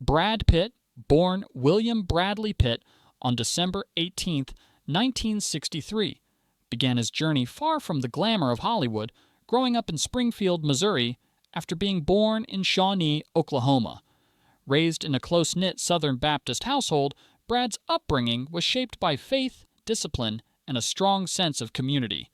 Brad Pitt, born William Bradley Pitt on December 18, 1963, began his journey far from the glamour of Hollywood, growing up in Springfield, Missouri, after being born in Shawnee, Oklahoma. Raised in a close-knit Southern Baptist household, Brad's upbringing was shaped by faith, discipline, and a strong sense of community.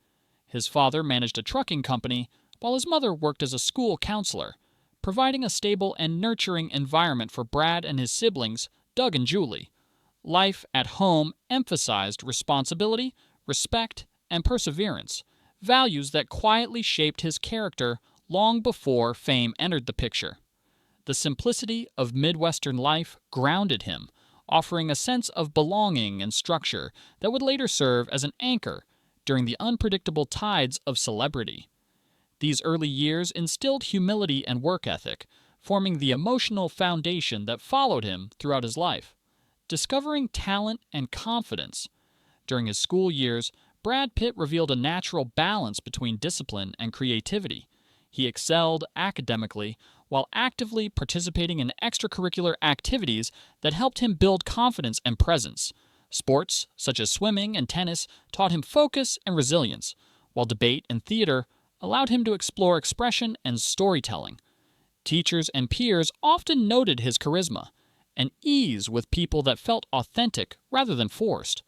His father managed a trucking company, while his mother worked as a school counselor, providing a stable and nurturing environment for Brad and his siblings, Doug and Julie. Life at home emphasized responsibility, respect, and perseverance, values that quietly shaped his character long before fame entered the picture. The simplicity of Midwestern life grounded him, offering a sense of belonging and structure that would later serve as an anchor during the unpredictable tides of celebrity. These early years instilled humility and work ethic, forming the emotional foundation that followed him throughout his life. Discovering talent and confidence. During his school years, Brad Pitt revealed a natural balance between discipline and creativity. He excelled academically while actively participating in extracurricular activities that helped him build confidence and presence. Sports, such as swimming and tennis, taught him focus and resilience, while debate and theater allowed him to explore expression and storytelling. Teachers and peers often noted his charisma and ease with people that felt authentic rather than forced.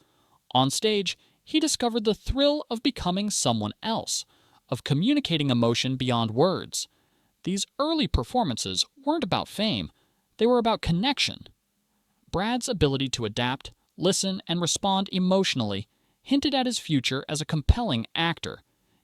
On stage, he discovered the thrill of becoming someone else, of communicating emotion beyond words. These early performances weren't about fame, they were about connection. Brad's ability to adapt, listen, and respond emotionally hinted at his future as a compelling actor.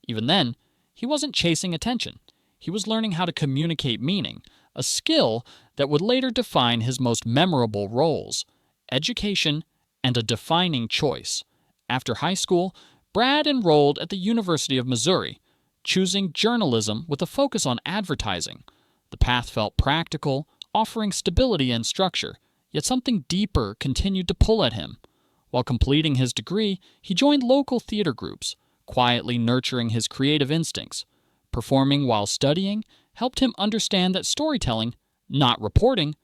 Even then, he wasn't chasing attention. He was learning how to communicate meaning, a skill that would later define his most memorable roles. Education and a defining choice. After high school, Brad enrolled at the University of Missouri, choosing journalism with a focus on advertising. The path felt practical, offering stability and structure, yet something deeper continued to pull at him. While completing his degree, he joined local theater groups, quietly nurturing his creative instincts. Performing while studying helped him understand that storytelling, not reporting,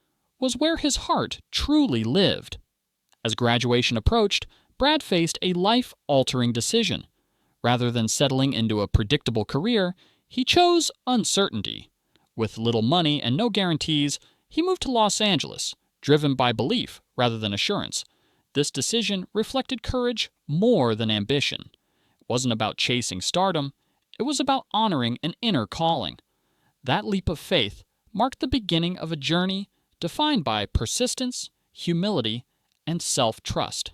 was where his heart truly lived. As graduation approached, Brad faced a life-altering decision. Rather than settling into a predictable career, he chose uncertainty. With little money and no guarantees, he moved to Los Angeles, driven by belief rather than assurance. This decision reflected courage more than ambition. It wasn't about chasing stardom, it was about honoring an inner calling. That leap of faith marked the beginning of a journey defined by persistence, humility, and self-trust.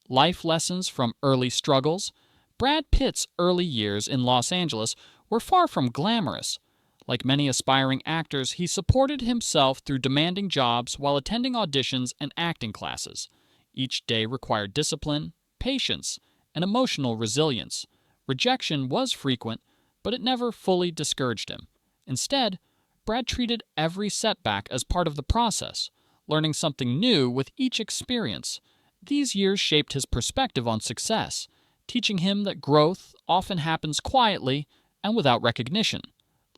Life lessons from early struggles. Brad Pitt's early years in Los Angeles were far from glamorous. Like many aspiring actors, he supported himself through demanding jobs while attending auditions and acting classes. Each day required discipline, patience, and emotional resilience. Rejection was frequent, but it never fully discouraged him. Instead, Brad treated every setback as part of the process, learning something new with each experience. These years shaped his perspective on success, teaching him that growth often happens quietly and without recognition.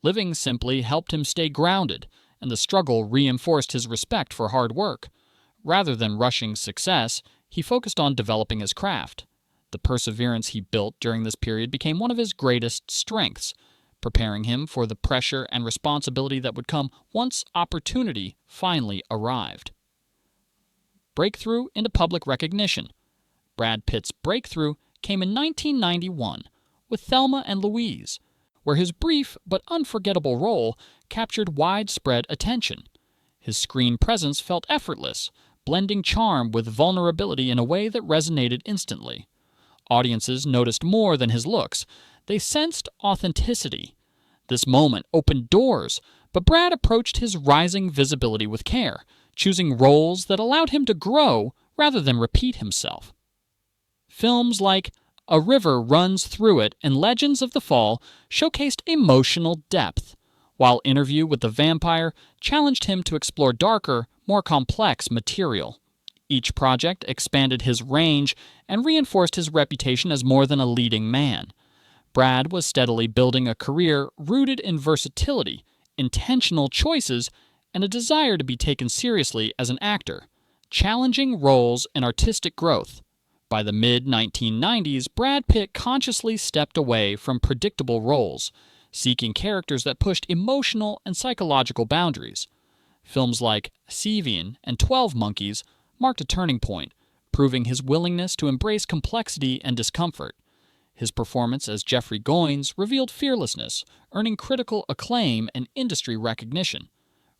Living simply helped him stay grounded, and the struggle reinforced his respect for hard work. Rather than rushing success, he focused on developing his craft. The perseverance he built during this period became one of his greatest strengths, preparing him for the pressure and responsibility that would come once opportunity finally arrived. Breakthrough into public recognition. Brad Pitt's breakthrough came in 1991 with Thelma and Louise, where his brief but unforgettable role captured widespread attention. His screen presence felt effortless, blending charm with vulnerability in a way that resonated instantly. Audiences noticed more than his looks. They sensed authenticity. This moment opened doors, but Brad approached his rising visibility with care, choosing roles that allowed him to grow rather than repeat himself. Films like A River Runs Through It and Legends of the Fall showcased emotional depth, while Interview with the Vampire challenged him to explore darker, more complex material. Each project expanded his range and reinforced his reputation as more than a leading man. Brad was steadily building a career rooted in versatility, intentional choices, and a desire to be taken seriously as an actor, challenging roles and artistic growth. By the mid-1990s, Brad Pitt consciously stepped away from predictable roles, seeking characters that pushed emotional and psychological boundaries. Films like Sevian and 12 Monkeys marked a turning point, proving his willingness to embrace complexity and discomfort. His performance as Jeffrey Goins revealed fearlessness, earning critical acclaim and industry recognition.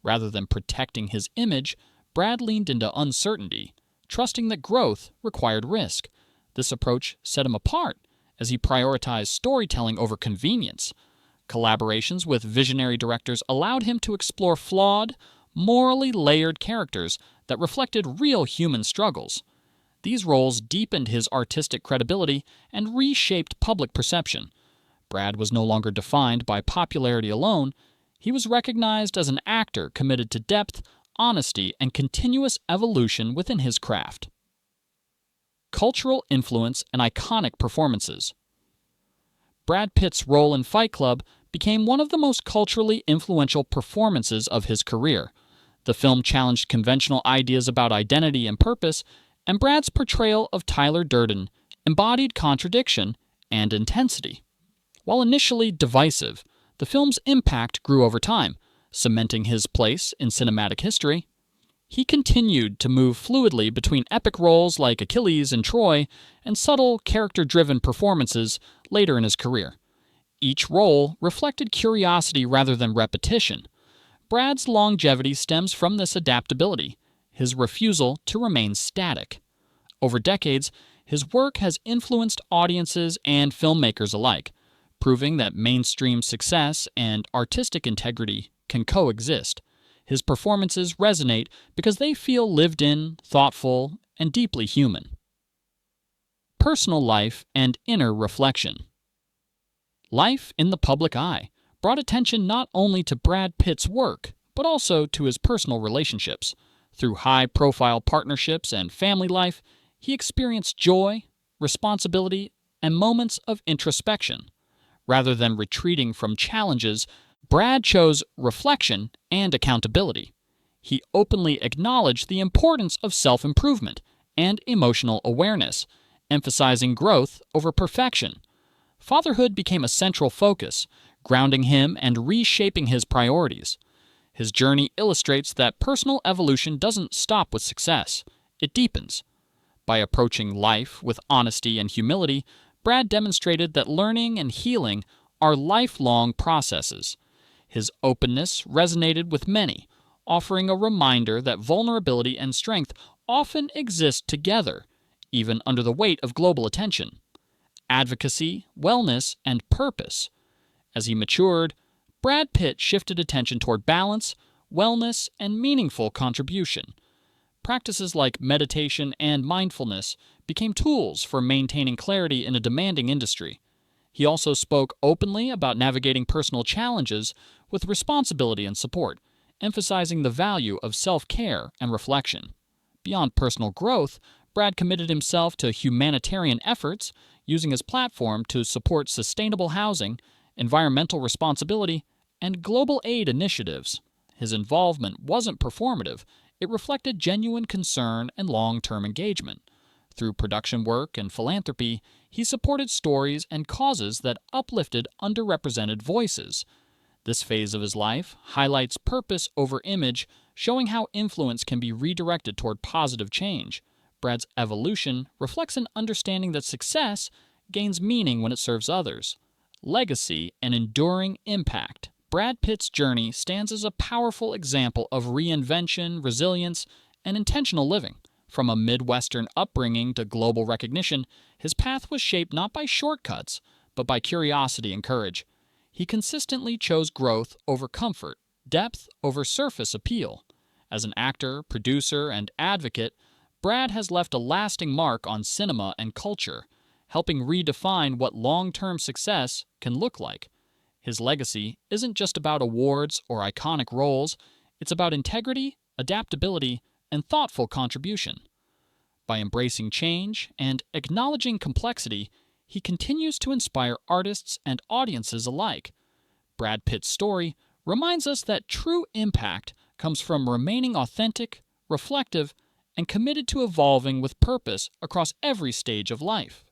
Rather than protecting his image, Brad leaned into uncertainty, trusting that growth required risk. This approach set him apart, as he prioritized storytelling over convenience. Collaborations with visionary directors allowed him to explore flawed, morally layered characters that reflected real human struggles. These roles deepened his artistic credibility and reshaped public perception. Brad was no longer defined by popularity alone. He was recognized as an actor committed to depth, honesty, and continuous evolution within his craft. Cultural influence and iconic performances. Brad Pitt's role in Fight Club became one of the most culturally influential performances of his career. The film challenged conventional ideas about identity and purpose, and Brad's portrayal of Tyler Durden embodied contradiction and intensity. While initially divisive, the film's impact grew over time, cementing his place in cinematic history. He continued to move fluidly between epic roles like Achilles and Troy and subtle, character-driven performances later in his career. Each role reflected curiosity rather than repetition. Brad's longevity stems from this adaptability, his refusal to remain static. Over decades, his work has influenced audiences and filmmakers alike, proving that mainstream success and artistic integrity can coexist. His performances resonate because they feel lived in, thoughtful, and deeply human. Personal life and inner reflection. Life in the public eye brought attention not only to Brad Pitt's work, but also to his personal relationships. Through high-profile partnerships and family life, he experienced joy, responsibility, and moments of introspection. Rather than retreating from challenges, Brad chose reflection and accountability. He openly acknowledged the importance of self-improvement and emotional awareness, emphasizing growth over perfection. Fatherhood became a central focus, grounding him and reshaping his priorities. His journey illustrates that personal evolution doesn't stop with success, it deepens. By approaching life with honesty and humility, Brad demonstrated that learning and healing are lifelong processes. His openness resonated with many, offering a reminder that vulnerability and strength often exist together, even under the weight of global attention. Advocacy, wellness, and purpose. As he matured, Brad Pitt shifted attention toward balance, wellness, and meaningful contribution. Practices like meditation and mindfulness became tools for maintaining clarity in a demanding industry. He also spoke openly about navigating personal challenges with responsibility and support, emphasizing the value of self-care and reflection. Beyond personal growth, Brad committed himself to humanitarian efforts, using his platform to support sustainable housing, environmental responsibility, and global aid initiatives. His involvement wasn't performative, it reflected genuine concern and long-term engagement. Through production work and philanthropy, he supported stories and causes that uplifted underrepresented voices. This phase of his life highlights purpose over image, showing how influence can be redirected toward positive change. Brad's evolution reflects an understanding that success gains meaning when it serves others. Legacy and enduring impact. Brad Pitt's journey stands as a powerful example of reinvention, resilience, and intentional living. From a Midwestern upbringing to global recognition, his path was shaped not by shortcuts, but by curiosity and courage. He consistently chose growth over comfort, depth over surface appeal. As an actor, producer, and advocate, Brad has left a lasting mark on cinema and culture, helping redefine what long-term success can look like. His legacy isn't just about awards or iconic roles, it's about integrity, adaptability, and thoughtful contribution. By embracing change and acknowledging complexity, he continues to inspire artists and audiences alike. Brad Pitt's story reminds us that true impact comes from remaining authentic, reflective, and committed to evolving with purpose across every stage of life.